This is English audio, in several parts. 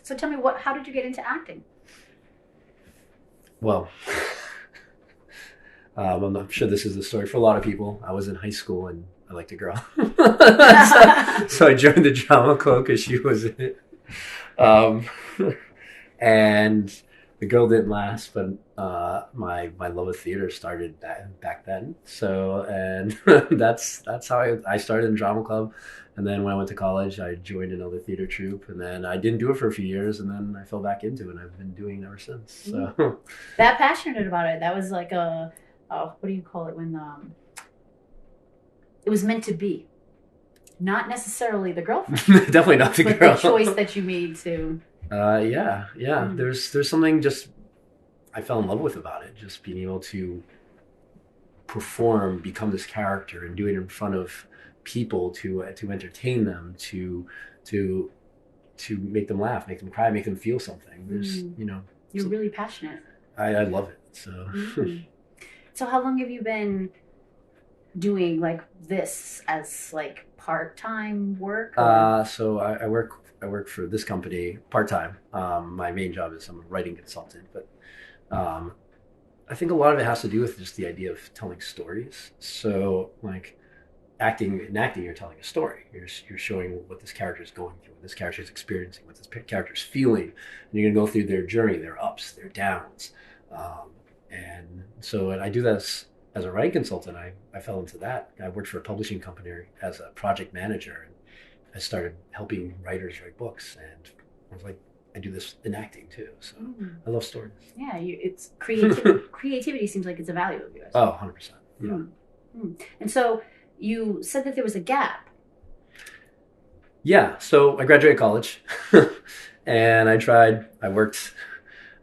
So tell me, how did you get into acting? Well, I'm sure this is the story for a lot of people. I was in high school and I liked a girl, so I joined the drama club because she was in it. Um, and the girl didn't last, but my love of theater started back then. So and that's how I started in drama club, and then when I went to college, I joined another theater troupe, and then I didn't do it for a few years, and then I fell back into it, and I've been doing it ever since. So That passionate about it. That was like what do you call it when it was meant to be, not necessarily the girlfriend, definitely not the but girl. the choice that you made to. Yeah. There's something just I fell in love with about it. Just being able to perform, become this character, and do it in front of people to entertain them, to to make them laugh, make them cry, make them feel something. There's You're really passionate. I love it. So So how long have you been doing like this as like part-time work? so I work for this company part time. My main job is I'm a writing consultant, but um, I think a lot of it has to do with just the idea of telling stories. So like acting, you're telling a story. You're showing what this character is going through, what this character is experiencing, what this character is feeling, and you're gonna go through their journey, their ups, their downs, um, and I do that as a writing consultant. I fell into that. I worked for a publishing company as a project manager, and I started helping writers write books, and I was like, I do this in acting too. So I love stories. Yeah, it's creativity. Creativity seems like it's a value of yours. Oh, 100%. Yeah. And so you said that there was a gap. Yeah, so I graduated college, and I worked.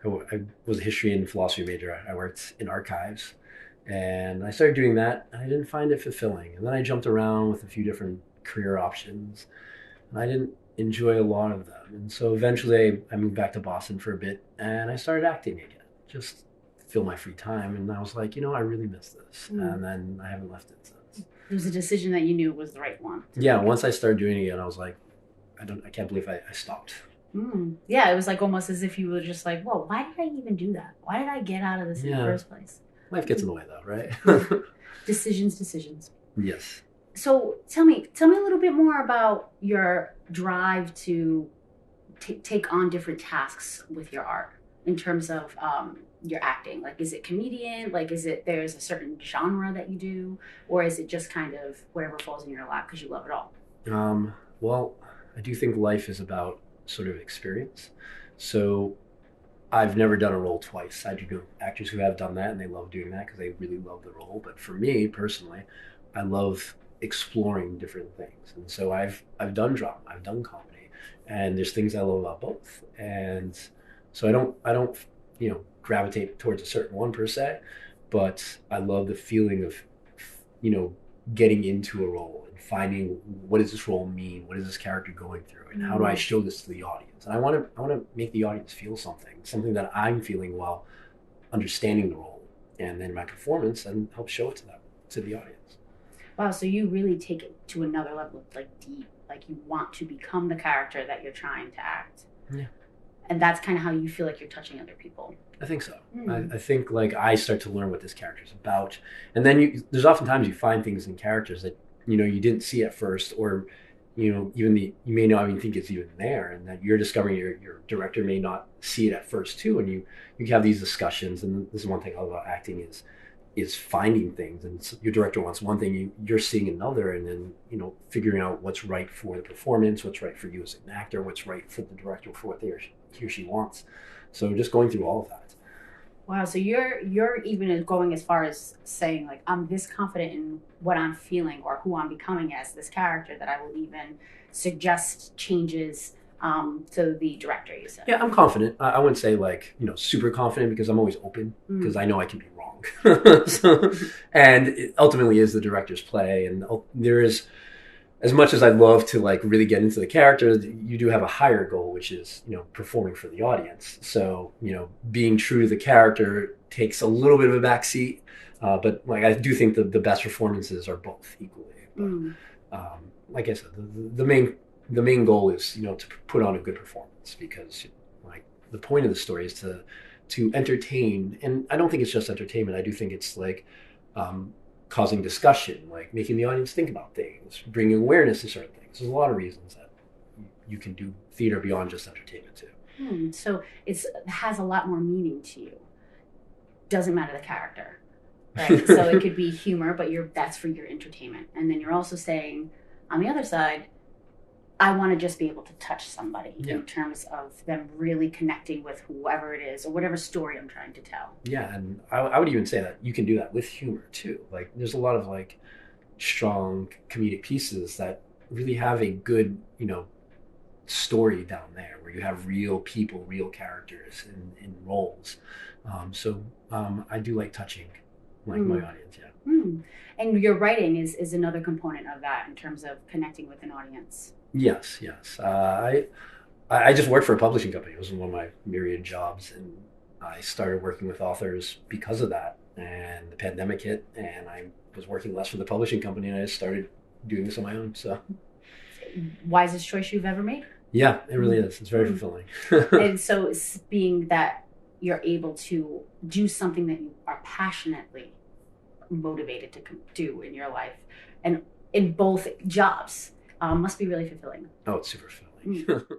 I was a history and philosophy major. I worked in archives, and I started doing that. And I didn't find it fulfilling, and then I jumped around with a few different career options, and I didn't enjoy a lot of them. And so eventually, I moved back to Boston for a bit, and I started acting again, just to fill my free time. And I was like, I really miss this, and then I haven't left it since. It was a decision that you knew was the right one. Yeah, once I started doing it again, I was like, I can't believe I stopped. Yeah, it was like almost as if you were just like, whoa, why did I even do that? Why did I get out of this in the first place? Life gets in the way though, right? Decisions. Yes. So tell me a little bit more about your drive to take on different tasks with your art in terms of your acting. Like, is it comedian? Like, there's a certain genre that you do, or is it just kind of whatever falls in your lap because you love it all? Well, I do think life is about sort of experience. So I've never done a role twice. I do know actors who have done that and they love doing that because they really love the role. But for me personally, I love exploring different things. And so I've done drama, I've done comedy, and there's things I love about both. And so I don't gravitate towards a certain one per se, but I love the feeling of you know getting into a role and finding what does this role mean, what is this character going through, and how do I show this to the audience. And I want to make the audience feel something that I'm feeling while understanding the role, and then my performance and help show it to the audience. Wow, so you really take it to another level, like deep, like you want to become the character that you're trying to act. Yeah. And that's kind of how you feel like you're touching other people. I think so. I think like I start to learn what this character is about, and then there's oftentimes you find things in characters that you didn't see at first, or even you may not even think it's even there, and that you're discovering your director may not see it at first too, and you have these discussions. And this is one thing I love about acting is finding things, and your director wants one thing, you're seeing another, and then figuring out what's right for the performance, what's right for you as an actor, what's right for the director for what he or she wants. So just going through all of that. Wow, so you're even going as far as saying like I'm this confident in what I'm feeling or who I'm becoming as this character that I will even suggest changes to the director. You said. Yeah, I'm confident. I wouldn't say like super confident because I'm always open because I know I can be wrong. And it ultimately is the director's play, and there is. As much as I'd love to like really get into the character, you do have a higher goal, which is performing for the audience. So being true to the character takes a little bit of a backseat, but like I do think the best performances are both equally. But like I said, the main the main goal is, to put on a good performance, because like the point of the story is to entertain. And I don't think it's just entertainment. I do think it's like um, causing discussion, like making the audience think about things, bringing awareness to certain things. There's a lot of reasons that you can do theater beyond just entertainment too. So it has a lot more meaning to you. Doesn't matter the character, right? So it could be humor, but that's for your entertainment. And then you're also saying, on the other side, I want to just be able to touch somebody Yeah. in terms of them really connecting with whoever it is or whatever story I'm trying to tell. Yeah, and I would even say that you can do that with humor too. Like there's a lot of like strong comedic pieces that really have a good, story down there, where you have real people, real characters in roles. I do like touching like my Mm. audience. Yeah. Mm. And your writing is another component of that in terms of connecting with an audience. Yes, yes. I just worked for a publishing company. It was one of my myriad jobs, and I started working with authors because of that. And the pandemic hit, and I was working less for the publishing company, and I just started doing this on my own. So Wisest choice you've ever made? yeah, it really Mm. is. It's very Mm. fulfilling. And so it's being that you're able to do something that you are passionately motivated to do in your life and in both jobs must be really fulfilling. Oh, it's super fulfilling. Mm.